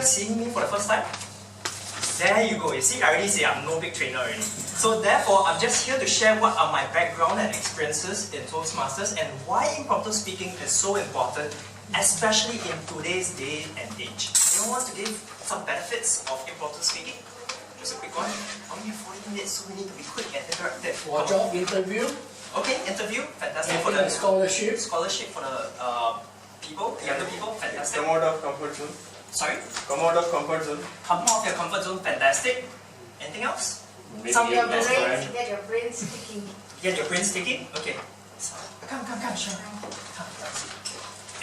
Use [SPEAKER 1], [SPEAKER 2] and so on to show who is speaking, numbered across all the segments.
[SPEAKER 1] just seeing me for the first time? There you go. You see, I already say I'm no big trainer already. So therefore, I'm just here to share what are my background and experiences in Toastmasters and why impromptu speaking is so important, especially in today's day and age. Anyone wants to give some benefits of impromptu speaking? Just a quick one. Only 40 minutes, so we need to be quick and interactive.
[SPEAKER 2] For job interview.
[SPEAKER 1] Okay, interview, fantastic. For
[SPEAKER 2] the
[SPEAKER 1] the
[SPEAKER 2] scholarship.
[SPEAKER 1] Scholarship for the people, younger people, fantastic.
[SPEAKER 3] Come out of comfort zone.
[SPEAKER 1] Sorry?
[SPEAKER 3] Come out of comfort zone.
[SPEAKER 1] Come out of your comfort zone, fantastic. Anything else?
[SPEAKER 3] Make
[SPEAKER 1] Some
[SPEAKER 3] your
[SPEAKER 1] best
[SPEAKER 3] friend.
[SPEAKER 4] Get your brain sticking.
[SPEAKER 1] Get your brain sticking? Okay. So, come, sure. Come.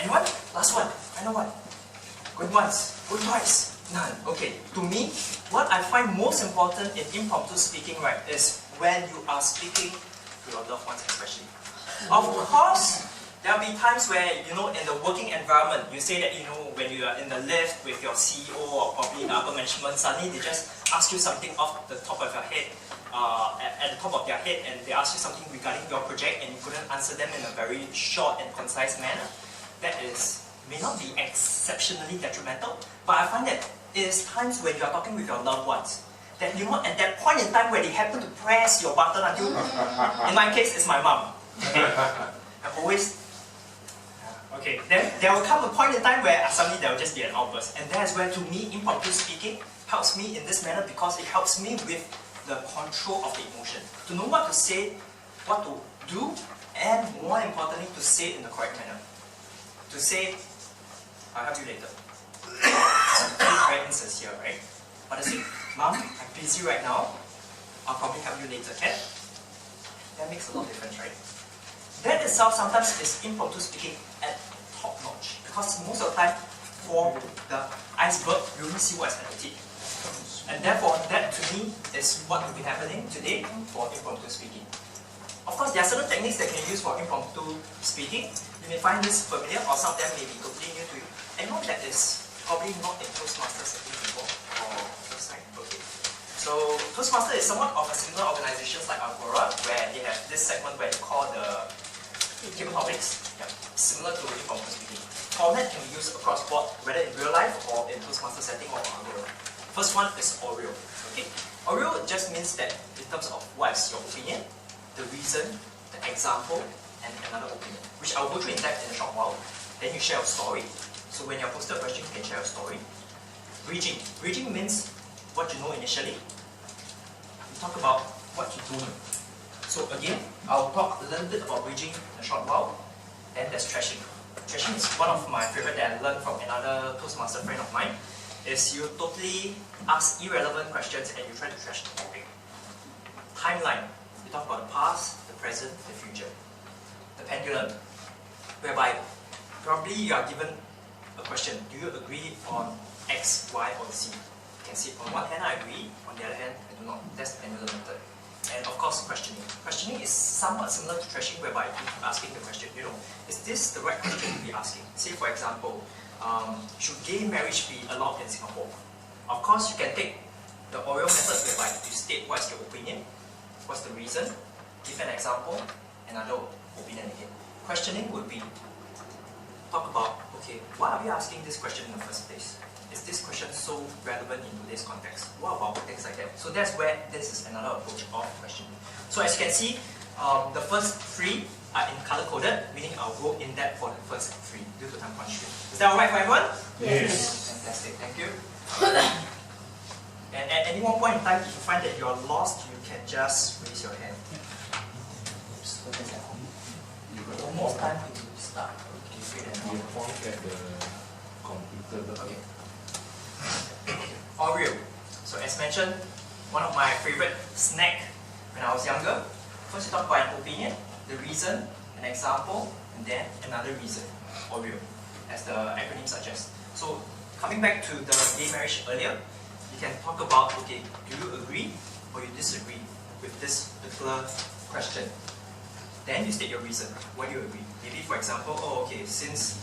[SPEAKER 1] Anyone? Last one. Final one. Going once. Going twice. None. Okay. To me, what I find most important in impromptu speaking, right, is when you are speaking to your loved ones especially. Of course, there'll be times where, you know, in the working environment, you say that, you know, when you are in the lift with your CEO or probably the upper management, suddenly they just ask you something off the top of your head, at the top of their head, and they ask you something regarding your project and you couldn't answer them in a very short and concise manner. That may not be exceptionally detrimental, but I find that it is times when you are talking with your loved ones, that, you know, at that point in time where they happen to press your button until, in my case, it's my mom. Okay? I'm always, okay, then there will come a point in time where suddenly there will just be an outburst. And that is where, to me, impromptu speaking helps me in this manner because it helps me with the control of the emotion. To know what to say, what to do, and more importantly, to say it in the correct manner. To say, I'll help you later. It's very insincere, right? But I say, Mom, I'm busy right now. I'll probably help you later, okay? That makes a lot of difference, right? That itself sometimes is impromptu speaking at top notch. Because most of the time, for the iceberg, you only see what's at the tip. And therefore, that to me is what will be happening today for impromptu speaking. Of course, there are certain techniques that you can use for impromptu speaking. You may find this familiar, or some of them may be totally new to you. Anyone that is probably not in Toastmasters setting before, or first time? Okay. So, Toastmaster is somewhat of a similar organizations like Agora, where they have this segment where they call the table topics, similar to impromptu speaking. Format can be used across board, whether in real life or in Toastmaster setting or Agora. First one is Oreo. Okay, Oreo just means that in terms of what is your opinion, the reason, the example, and another opinion, which I'll go through in depth in a short while. Then you share a story. So when you're posted a question, you can share a story. Bridging. Bridging means what you know initially. You talk about what you don't know. So again, I'll talk a little bit about bridging in a short while. Then there's trashing. Trashing is one of my favorite that I learned from another Toastmaster friend of mine. Is you totally ask irrelevant questions and you try to trash the topic. Timeline. You talk about the past, the present, the future. The pendulum, whereby probably you are given a question. Do you agree on X, Y, or Z? You can say on one hand I agree, on the other hand I do not. That's the pendulum method. And of course, questioning. Questioning is somewhat similar to trashing, whereby you keep asking the question, you know, is this the right question to be asking? Say for example, should gay marriage be allowed in Singapore? Of course, you can take the Oreo method whereby you state what's your opinion, what's the reason, give an example, another opinion again. Questioning would be, talk about, okay, why are we asking this question in the first place? Is this question so relevant in today's context? What about things like that? So that's where this is another approach of questioning. So as you can see, the first three are in color-coded, meaning I'll go in depth for the first three due to time constraint. Is that alright for everyone?
[SPEAKER 2] Yes.
[SPEAKER 1] Fantastic, thank you. And at any one point in time, if you find that you're lost, you can just raise your hand. One more time to start.
[SPEAKER 5] You point at the computer.
[SPEAKER 1] Okay. Oreo. So as mentioned, one of my favorite snack when I was younger. First you talk about an opinion, the reason, an example, and then another reason. Oreo, as the acronym suggests. So coming back to the gay marriage earlier, you can talk about, okay, do you agree or you disagree with this particular question? Then you state your reason. Why do you agree? Maybe for example, oh okay, since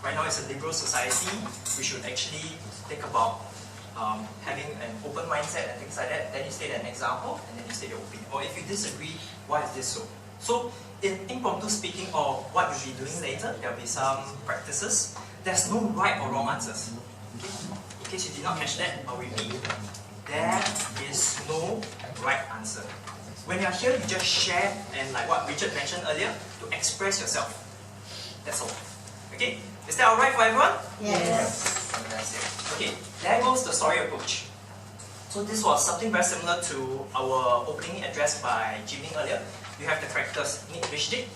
[SPEAKER 1] right now it's a liberal society, we should actually think about having an open mindset and things like that. Then you state an example and then you state your opinion. Or if you disagree, why is this so? So in impromptu speaking or what you'll be doing later, there'll be some practices. There's no right or wrong answers. Okay? in case you did not catch that, I'll repeat. There is no right answer. When you're here, you just share and like what Richard mentioned earlier, to express yourself. That's all. Okay? Is that alright for everyone?
[SPEAKER 2] Yes.
[SPEAKER 1] Fantastic. Okay, there goes the story approach. So this was something very similar to our opening address by Jimmy earlier. You have the characters, Nick, Rich, Dick.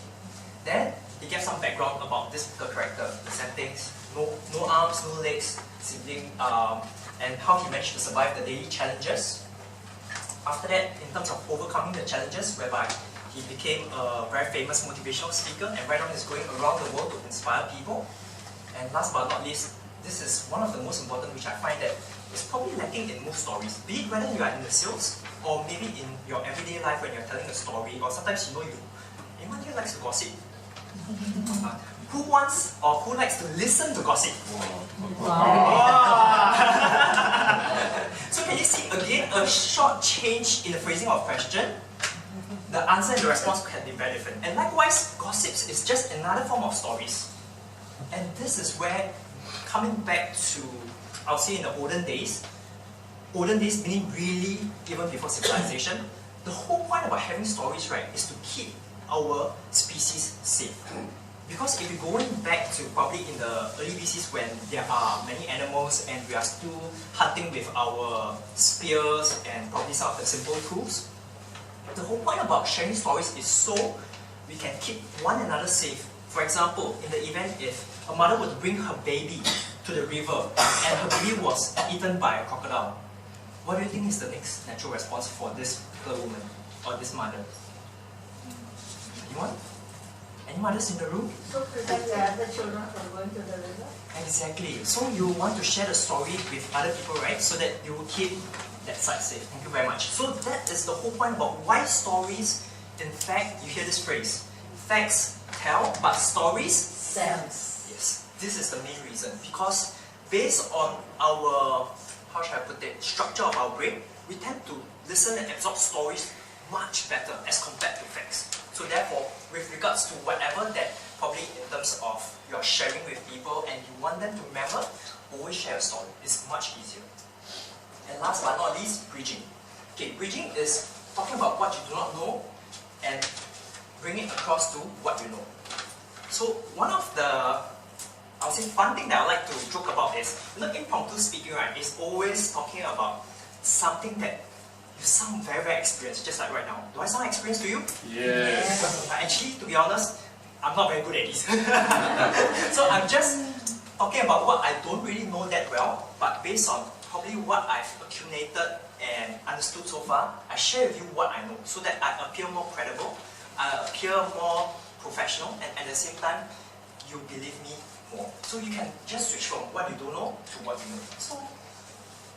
[SPEAKER 1] Then he gave some background about this particular character, the settings, no arms, no legs, sibling, and how he managed to survive the daily challenges. After that, in terms of overcoming the challenges, whereby he became a very famous motivational speaker, and right now he's going around the world to inspire people. And last but not least, this is one of the most important, which I find that is probably lacking in most stories. Be it whether you are in the sales, or maybe in your everyday life when you're telling a story, or sometimes anyone here likes to gossip? Who wants or who likes to listen to gossip? So can you see again a short change in the phrasing of question? The answer and the response can be very different. And likewise, gossips is just another form of stories. And this is where, coming back to, I'll say in the olden days meaning really even before civilization, the whole point about having stories, right, is to keep our species safe. Because if you're going back to probably in the early BCs when there are many animals and we are still hunting with our spears and probably some of the simple tools, the whole point about sharing stories is so we can keep one another safe. For example, in the event if a mother would bring her baby to the river and her baby was eaten by a crocodile, what do you think is the next natural response for this particular woman or this mother? Anyone? Any mothers in the room?
[SPEAKER 2] So prevent the other children from going to the river?
[SPEAKER 1] Exactly. So you want to share the story with other people, right? So that you will keep that side safe. Thank you very much. So that is the whole point about why stories, in fact, you hear this phrase, facts tell, but stories
[SPEAKER 2] Sells.
[SPEAKER 1] yes. This is the main reason. Because based on our, how should I put it, structure of our brain, we tend to listen and absorb stories much better as compared to facts. So therefore, with regards to whatever that probably in terms of you're sharing with people and you want them to remember, always share a story. It's much easier. And last but not least, bridging. Okay, bridging is talking about what you do not know and bringing it across to what you know. So one of the, I would say, fun thing that I like to joke about is, impromptu speaking, right, is always talking about something that you sound very, very experienced, just like right now. Do I sound experienced to you?
[SPEAKER 5] Yes.
[SPEAKER 1] Actually, to be honest, I'm not very good at this. So I'm just talking about what I don't really know that well, but based on probably what I've accumulated and understood so far, I share with you what I know, so that I appear more credible, I appear more professional, and at the same time, you believe me more. So you can just switch from what you don't know to what you know. So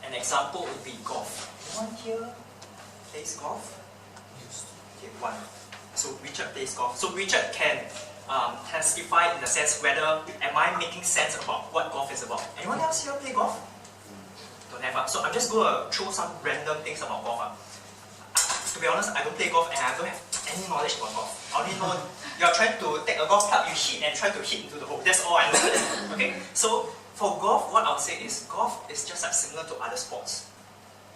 [SPEAKER 1] an example would be golf. Anyone here plays golf? Okay, one. So Richard plays golf. So Richard can testify in the sense whether am I making sense about what golf is about. Anyone else here play golf? Don't have. So I'm just going to throw some random things about golf. To be honest, I don't play golf and I don't have any knowledge about golf. I only know you're trying to take a golf club, you hit and try to hit into the hole. That's all I know. Okay? So for golf, what I would say is golf is just like similar to other sports.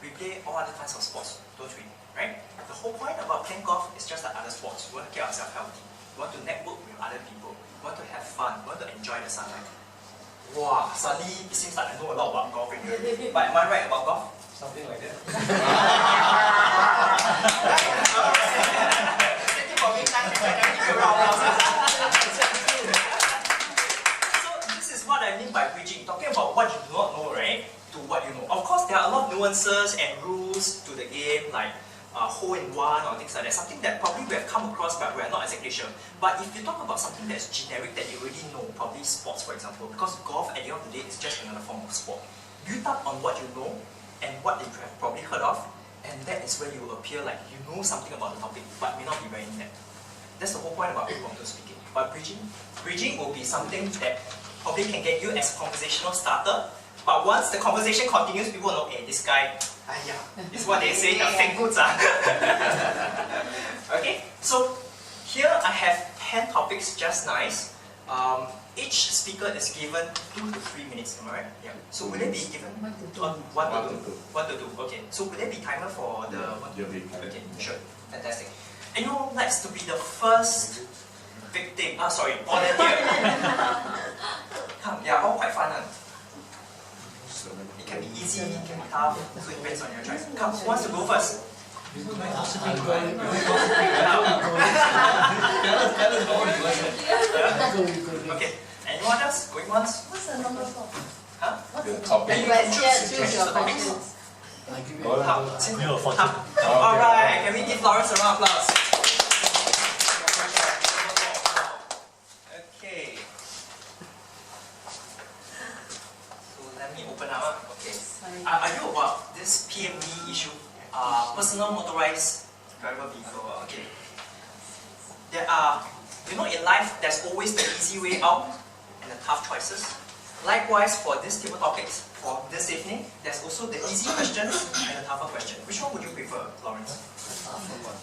[SPEAKER 1] We play all other kinds of sports, don't we? Right? The whole point about playing golf is just like other sports. We want to keep ourselves healthy. We want to network with other people. We want to have fun. We want to enjoy the sunlight. Wow, suddenly it seems like I know a lot about golf in here. But am I right about golf?
[SPEAKER 3] Something like that.
[SPEAKER 1] Thank you for being nice. I can give you a round of applause. So this is what I mean by bridging. Talking about what you do not know, right? To what you know. Of course, there are a lot of nuances and rules to the game, like hole-in-one or things like that. Something that probably we have come across, but we are not exactly sure. But if you talk about something that's generic that you already know, probably sports, for example, because golf at the end of the day is just another form of sport. Build up on what you know and what you have probably heard of, and that is where you will appear like you know something about the topic, but may not be very in-depth. That's the whole point about impromptu speaking. But bridging will be something that probably can get you as a conversational starter. But once the conversation continues, people will know, hey, this guy, is what they say, the fake goods are. Okay, so here I have 10 topics, just nice. each speaker is given 2 to 3 minutes, am I right? Yeah. So will it be given?
[SPEAKER 2] 1 to 2.
[SPEAKER 1] 1 to 2. 1 to 2, okay. So will there be timer for the
[SPEAKER 5] Yeah,
[SPEAKER 1] 1 to
[SPEAKER 5] there'll
[SPEAKER 1] 2?
[SPEAKER 5] be timer.
[SPEAKER 1] Okay, sure. Fantastic. Anyone who likes to be the first victim, volunteer. Come, yeah, all quite fun. It can be easy, it can be tough, so it depends on your choice. Come, who wants to go first? Okay, anyone else? Going once?
[SPEAKER 2] What's the number for?
[SPEAKER 1] Huh?
[SPEAKER 5] The topic.
[SPEAKER 1] You can choose
[SPEAKER 2] Choose your
[SPEAKER 1] the topics.
[SPEAKER 2] questions.
[SPEAKER 1] Alright, can we give Lawrence a round of applause? Okay. So let me open up. Okay.
[SPEAKER 2] Sorry.
[SPEAKER 1] Are you about this PMD issue? Personal motorized driver vehicle. Okay. There are, in life, there's always the easy way out and the tough choices. Likewise, for these table topics for this evening, there's also the easy questions and the tougher question. Which one would you prefer, Lawrence? Tougher one.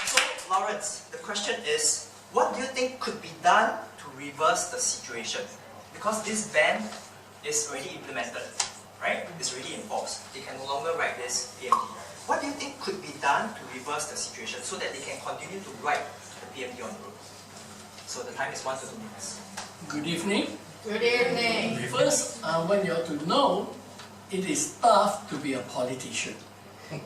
[SPEAKER 1] So, Lawrence, the question is, what do you think could be done to reverse the situation? Because this ban is already implemented, right? It's already enforced. They can no longer ride this PMD. What do you think could be done to reverse the situation so that they can continue to ride the PMD on the road? So the time is 1 to 2 minutes.
[SPEAKER 4] Good evening.
[SPEAKER 2] Good evening.
[SPEAKER 4] First, I want you all to know it is tough to be a politician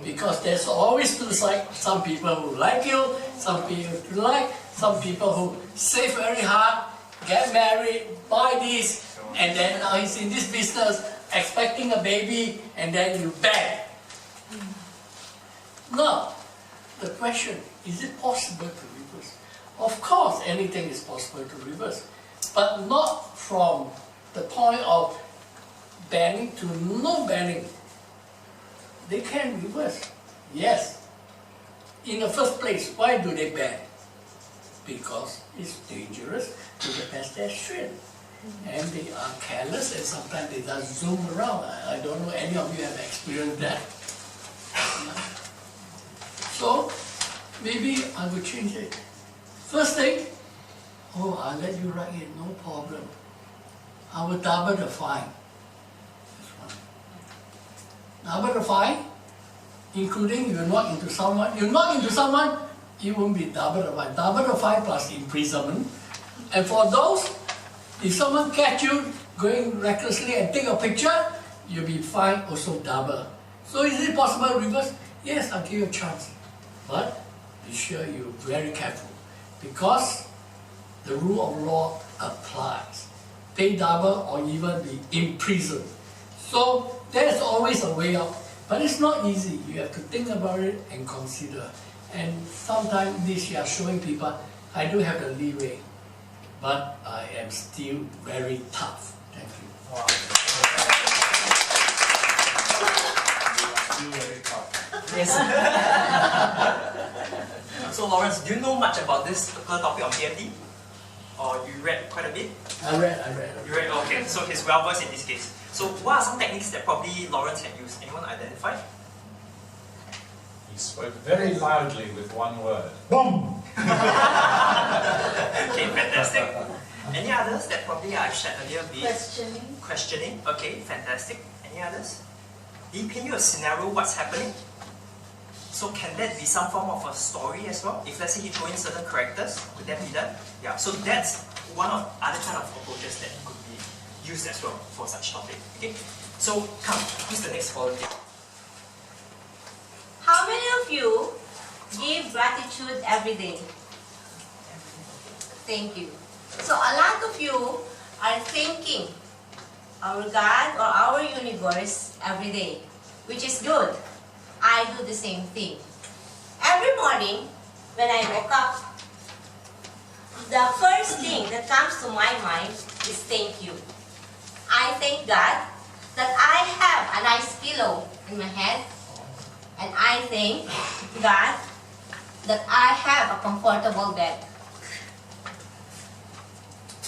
[SPEAKER 4] because there's always two sides. Some people who like you, some people who like, some people who save very hard, get married, buy this, and then now he's in this business expecting a baby, and then you beg. Now, the question, is it possible to reverse? Of course, anything is possible to reverse, but not from the point of banning to no banning. They can reverse, yes. In the first place, why do they ban? Because it's dangerous to the pedestrian. And they are careless and sometimes they just zoom around. I don't know any of you have experienced that. So, maybe I will change it. First thing, I'll let you write it, no problem. I will double the fine. That's one. Double the fine, including you knock into someone. You knock into someone, it won't be double the fine. Double the fine plus imprisonment. And for those, if someone catch you going recklessly and take a picture, you'll be fined also double. So is it possible to reverse? Yes, I'll give you a chance. But be sure you're very careful because the rule of law applies. Pay double or even be imprisoned. So there's always a way out. But it's not easy. You have to think about it and consider. And sometimes this year showing people, I do have the leeway. But I am still very tough. Thank you.
[SPEAKER 5] Wow. Still very tough.
[SPEAKER 1] Yes. So Lawrence, do you know much about this particular topic on PMD? Or you read quite a bit?
[SPEAKER 4] I read.
[SPEAKER 1] You read, okay, so he's well versed in this case. So what are some techniques that probably Lawrence had used? Anyone identify?
[SPEAKER 6] He spoke very loudly with one word. Boom!
[SPEAKER 1] Okay, fantastic. Any others that probably I've shared earlier?
[SPEAKER 2] Questioning.
[SPEAKER 1] Questioning, okay, fantastic. Any others? Did he paint you a scenario, what's happening? So can that be some form of a story as well? If let's say he throw in certain characters, could that be done? Yeah, so that's one of other kind of approaches that could be used as well for such topic. Okay, so come, who's the next volunteer?
[SPEAKER 7] How many of you give gratitude every day? Thank you. So a lot of you are thanking our God or our universe every day, which is good. I do the same thing. Every morning when I wake up, the first thing that comes to my mind is thank you. I thank God that I have a nice pillow in my head. And I thank God that I have a comfortable bed.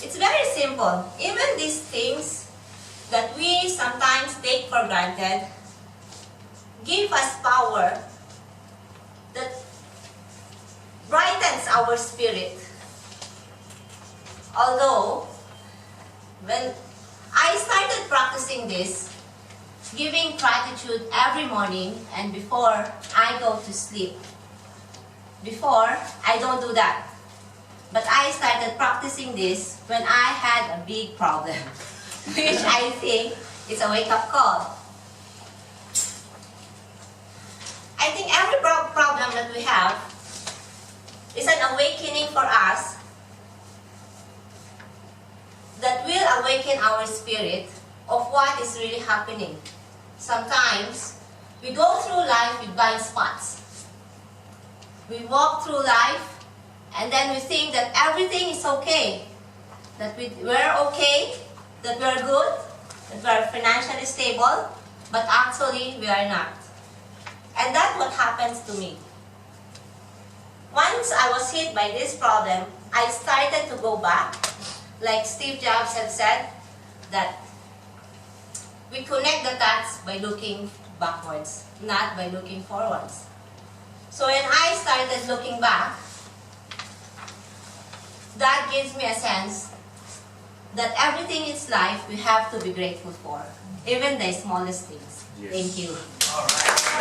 [SPEAKER 7] It's very simple. Even these things that we sometimes take for granted give us power that brightens our spirit. Although, when I started practicing this, giving gratitude every morning and before I go to sleep. Before, I don't do that. But I started practicing this when I had a big problem, which I think is a wake-up call. I think every problem that we have is an awakening for us that will awaken our spirit of what is really happening. Sometimes, we go through life with blind spots. We walk through life and then we think that everything is okay. That we're okay, that we're good, that we're financially stable, but actually we are not. And that's what happens to me. Once I was hit by this problem, I started to go back. Like Steve Jobs had said, that we connect the dots by looking backwards, not by looking forwards. So when I started looking back, that gives me a sense that everything in life we have to be grateful for, even the smallest things.
[SPEAKER 5] Yes.
[SPEAKER 7] Thank you.
[SPEAKER 1] All right.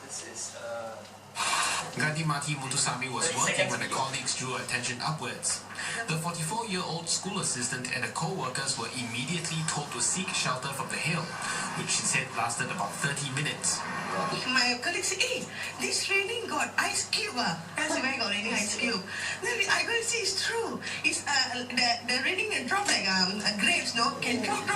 [SPEAKER 1] This is
[SPEAKER 8] Gandhi Mati Muthusamy was working when the colleagues drew attention upwards. The 44-year-old school assistant and her co-workers were immediately told to seek shelter from the hail, which she said lasted about 30 minutes.
[SPEAKER 9] My colleague said, hey, this raining got ice cube. I said, where got raining ice cube? Then I go and see it's true. It's the raining drop like grapes, no? Can drop. I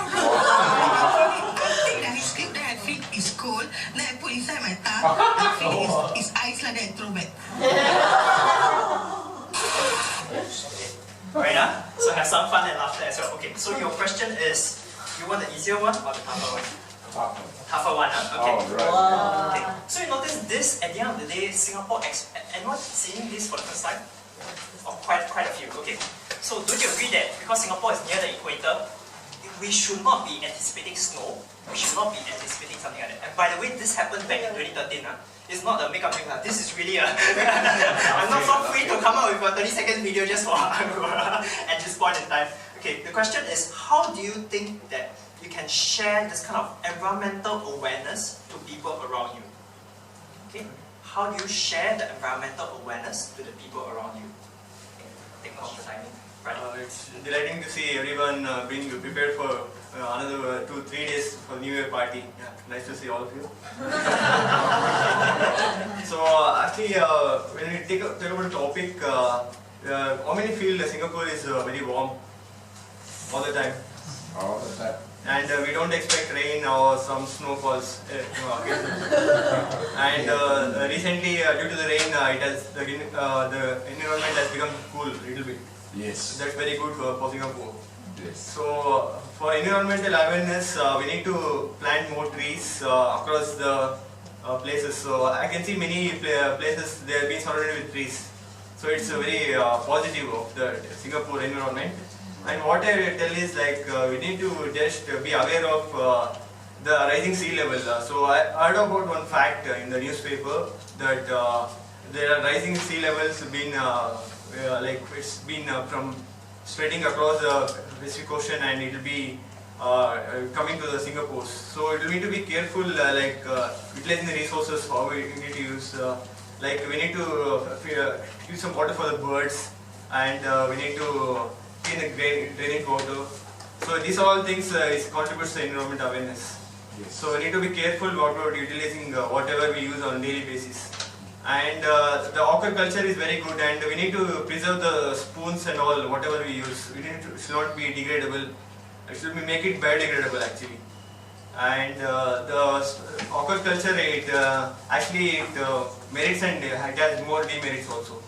[SPEAKER 9] take the ice cube, then I feel it's cold. Then I put inside my tub. I feel it's ice like that and throw back.
[SPEAKER 1] right now. So have some fun and laughter as well. Okay. So your question is, you want the easier one or the tougher one? Tougher one, huh? Okay.
[SPEAKER 5] Oh, right.
[SPEAKER 1] Okay. So you notice this at the end of the day, Singapore, anyone seeing this for the first time? Oh, quite a few. Okay. So don't you agree that because Singapore is near the equator, we should not be anticipating snow. We should not be anticipating something like that. And by the way, this happened back in 2013. It's not a makeup thing. This is really a... I'm not so free to come up with a 30-second video just for at this point in time. Okay, the question is, how do you think that you can share this kind of environmental awareness to people around you? Okay, how do you share the environmental awareness to the people around you? Okay, take note of the timing. Right.
[SPEAKER 3] It's delighting to see everyone being prepared for another 2-3 days for New Year party. Yeah, nice to see all of you. So actually, when we take about the topic, how many feel Singapore is very warm all the time?
[SPEAKER 5] All the time.
[SPEAKER 3] And we don't expect rain or some snowfalls. And recently, due to the rain, the environment has become cool a little bit.
[SPEAKER 5] Yes.
[SPEAKER 3] That's very good for Singapore.
[SPEAKER 5] Yes.
[SPEAKER 3] So for environmental awareness, we need to plant more trees across the places. So I can see many places they have been surrounded with trees. So it's a very positive of the Singapore environment. And what I tell is like we need to just be aware of the rising sea level. So I heard about one fact in the newspaper that there are rising sea levels been like it's been from spreading across the Pacific Ocean and it will be coming to the Singapore. So it will need to be careful like utilizing the resources how we need to use. Like we need to use some water for the birds and we need to clean the draining water. So these are all things contributes to environment awareness.
[SPEAKER 5] Yes.
[SPEAKER 3] So we need to be careful about utilizing whatever we use on a daily basis. And the aquaculture is very good and we need to preserve the spoons and all, whatever we use. It should not be degradable. It should make it biodegradable actually. And the aquaculture, it merits and it has more demerits also.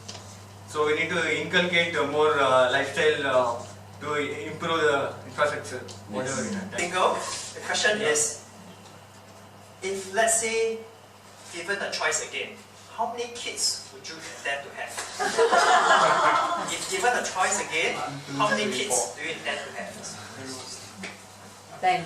[SPEAKER 3] So we need to inculcate more lifestyle to improve the infrastructure, whatever it has.
[SPEAKER 1] Bingo. The question is, if let's say given a choice again, how many kids would you intend to have? If given a choice again, how many kids do you intend to have?
[SPEAKER 7] 10.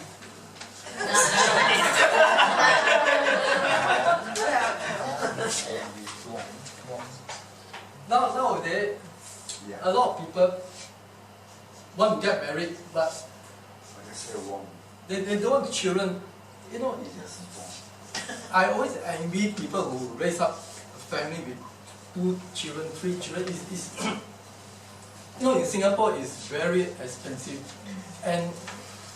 [SPEAKER 4] Nowadays, a lot of people want to get married, but they don't want children. You know, I always envy people who raise up a family with 2 children, 3 children. You know, in Singapore, it's very expensive, and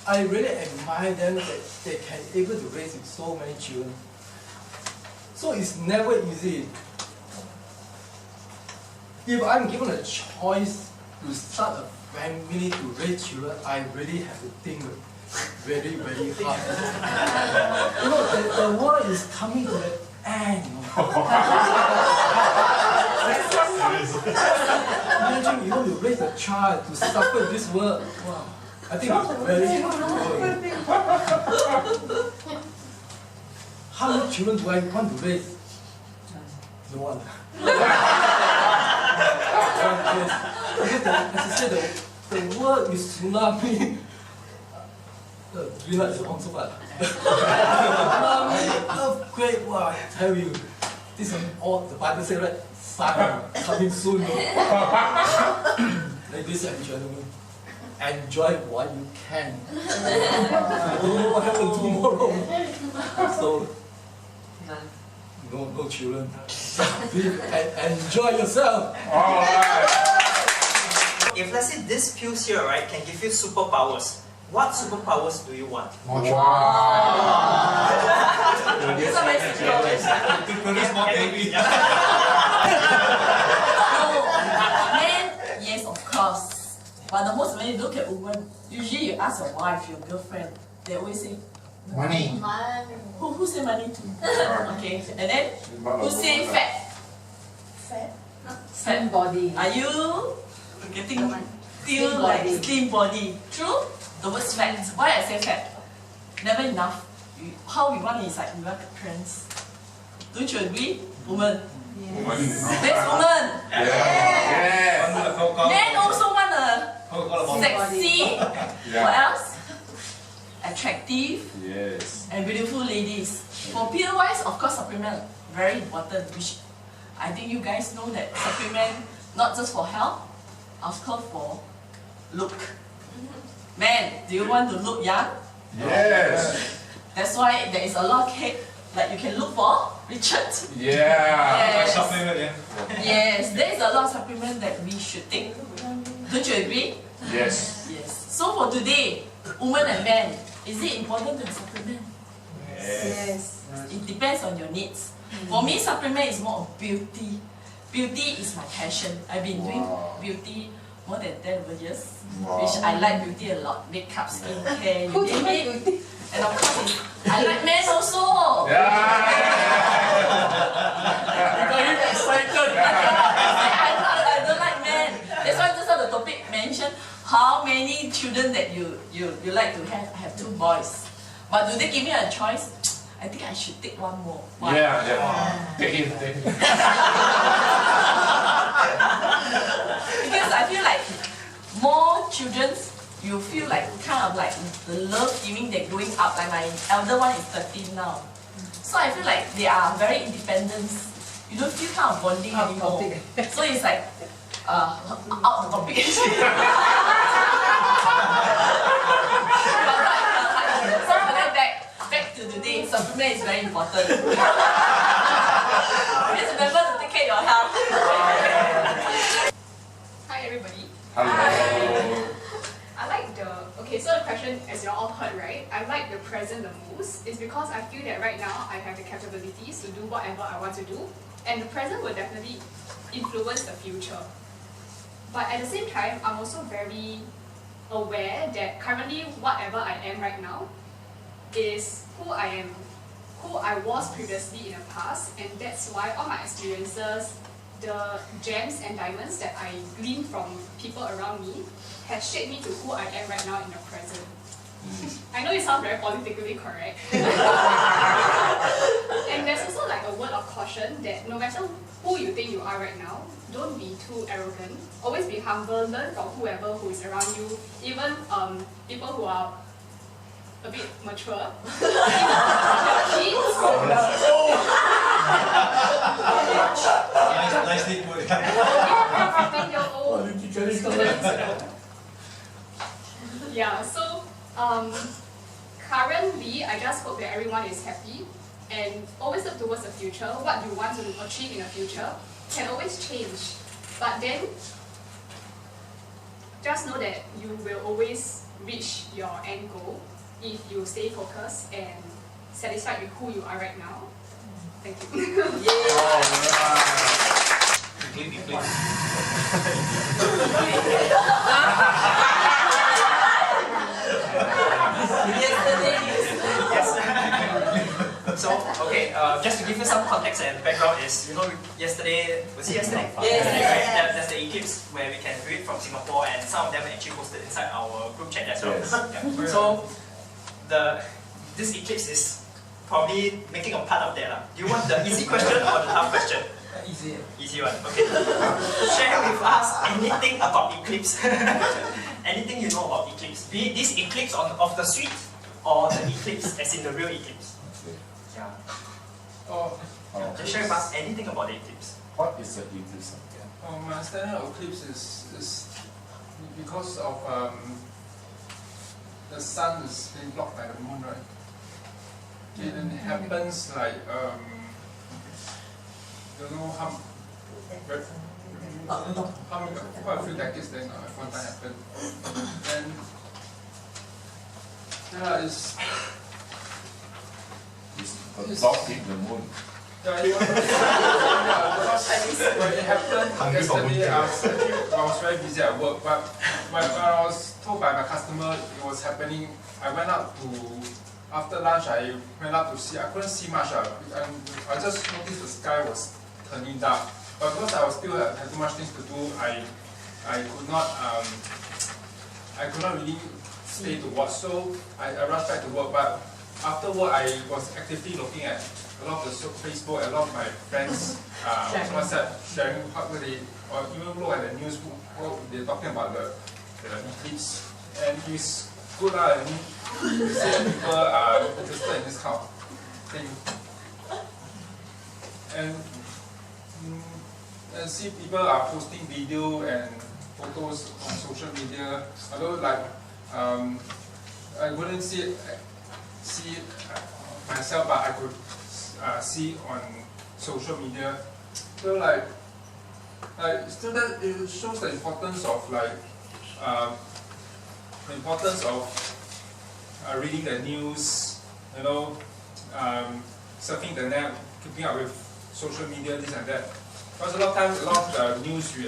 [SPEAKER 4] I really admire them that they can able to raise with so many children. So it's never easy. If I'm given a choice to start a family to raise children, I really have to think very, very hard. You know, the world is coming to an end. Imagine you want to raise a child to suffer this world. Wow. I think it's very hard. How many children do I want to raise? No one. Because as I said, the world is tsunami. Green light is on so bad. Tsunami, earthquake, wow, I tell you. This is all the Bible says, right? Simon, coming soon. Ladies and gentlemen, enjoy what you can. You don't know what happens tomorrow. So, no children. Live and enjoy yourself.
[SPEAKER 1] If let's say this pills here, right, can give you superpowers, what superpowers do you want?
[SPEAKER 5] More
[SPEAKER 7] These are my superpowers.
[SPEAKER 3] To produce more babies.
[SPEAKER 2] Men, yes, of course. But the most when you look at women, usually you ask your wife, your girlfriend, they always say,
[SPEAKER 5] Money.
[SPEAKER 2] who say money to? Okay, and then who say fat? Fat body. Are you getting feel like slim body? True? The word fat. Why I say fat? Never enough. How we want is like we want appearance. Don't you agree? Woman. Next woman. Men also want a sexy. What else? Attractive.
[SPEAKER 5] Yes.
[SPEAKER 2] And beautiful ladies. For pill wise, of course, supplement very important. Which I think you guys know that supplement not just for health, of course for look. Man, do you want to look young?
[SPEAKER 5] Yes.
[SPEAKER 2] That's why there is a lot of cake that you can look for, Richard.
[SPEAKER 5] Yeah.
[SPEAKER 2] Yes.
[SPEAKER 3] Supplement, yeah.
[SPEAKER 2] Yes, there is a lot of supplement that we should take. Don't you agree?
[SPEAKER 5] Yes.
[SPEAKER 2] Yes. So for today, women and men, is it important to have supplement?
[SPEAKER 5] Yes.
[SPEAKER 2] It depends on your needs. For me, supplement is more of beauty. Beauty is my passion. I've been doing beauty more than 10 over years, which I like beauty a lot. Makeup, skincare, you name it. And of course, I like men also.
[SPEAKER 5] Yeah.
[SPEAKER 2] Very excited. I don't like men. That's why just on the topic mentioned how many children that you like to have. I have 2 boys. But do they give me a choice? I think I should take 1 more. Why?
[SPEAKER 5] Yeah. Take him.
[SPEAKER 2] Because I feel like more children, you feel like kind of like the love giving they're growing up. Like my elder one is 13 now. So I feel like they are very independent. You don't feel kind of bonding anymore. So it's like out of topic. So for that back to today, supplement is very important. Just remember to take care of your health.
[SPEAKER 10] Hi everybody.
[SPEAKER 5] Hello.
[SPEAKER 10] I like so the question, as you all heard, right? I like the present the most. It's because I feel that right now I have the capabilities to do whatever I want to do, and the present will definitely influence the future. But at the same time, I'm also very aware that currently whatever I am right now is who I am, who I was previously in the past, and that's why all my experiences, the gems and diamonds that I gleaned from people around me has shaped me to who I am right now in the present. I know it sounds very politically correct. And there's also like a word of caution that no matter who you think you are right now, don't be too arrogant. Always be humble, learn from whoever who is around you, even people who are a bit mature. Kids.
[SPEAKER 3] Nicely put.
[SPEAKER 10] Yeah, so currently I just hope that everyone is happy and always look towards the future. What you want to achieve in the future can always change, but then just know that you will always reach your end goal if you stay focused and satisfied with who you are right now. Thank you.
[SPEAKER 1] So, okay, just to give you some context and background is, you know, yesterday, was it yesterday?
[SPEAKER 2] Yes.
[SPEAKER 1] Right? There's the eclipse where we can view it from Singapore, and some of them actually posted inside our group chat as well. Yeah. So, this eclipse is probably making a part of that. Do you want the easy question or the tough question?
[SPEAKER 11] Easy.
[SPEAKER 1] Easy one, okay. Share with us anything about eclipse. Anything you know about eclipse. Be it this eclipse of the suite or the eclipse as in the real eclipse. Yeah. Just share with us anything about the eclipse.
[SPEAKER 11] What is the eclipse?
[SPEAKER 12] My understanding of eclipse is because of the sun is being blocked by the moon, right? And it happens like don't know how many, quite a few decades then one time happened. And yeah, it's
[SPEAKER 11] blocking the moon.
[SPEAKER 12] Yeah, because when it happened yesterday, I was very busy at work, but when I was told by my customer it was happening, I went out to, after lunch I went out to see, I couldn't see much, and I just noticed the sky was turning dark. But because I was still had too much things to do, I could not really stay to watch, so I rushed back to work. But after work, I was actively looking at a lot of the Facebook, a lot of my friends WhatsApp sharing what they, or even look at the news, what they're talking about the eclipse, and it's good I mean, to see that people are interested in this kind of thing, and see people are posting video and photos on social media. Although like I wouldn't see it myself, but I could see on social media. So like still that it shows the importance of reading the news, you know, surfing the net, keeping up with social media, this and that. Because a lot of times, a lot of news, a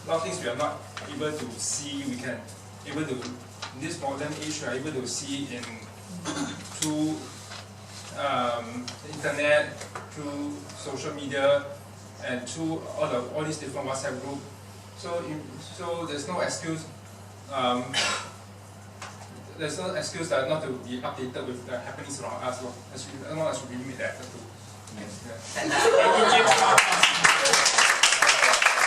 [SPEAKER 12] lot of things we are not able to see. We can able to, in this modern age, we are able to see in through the internet, through social media, and through all these different WhatsApp groups. So there's no excuse. There's no excuse that not to be updated with the happenings around us. As long as we made the effort to.
[SPEAKER 1] Yes. Yeah.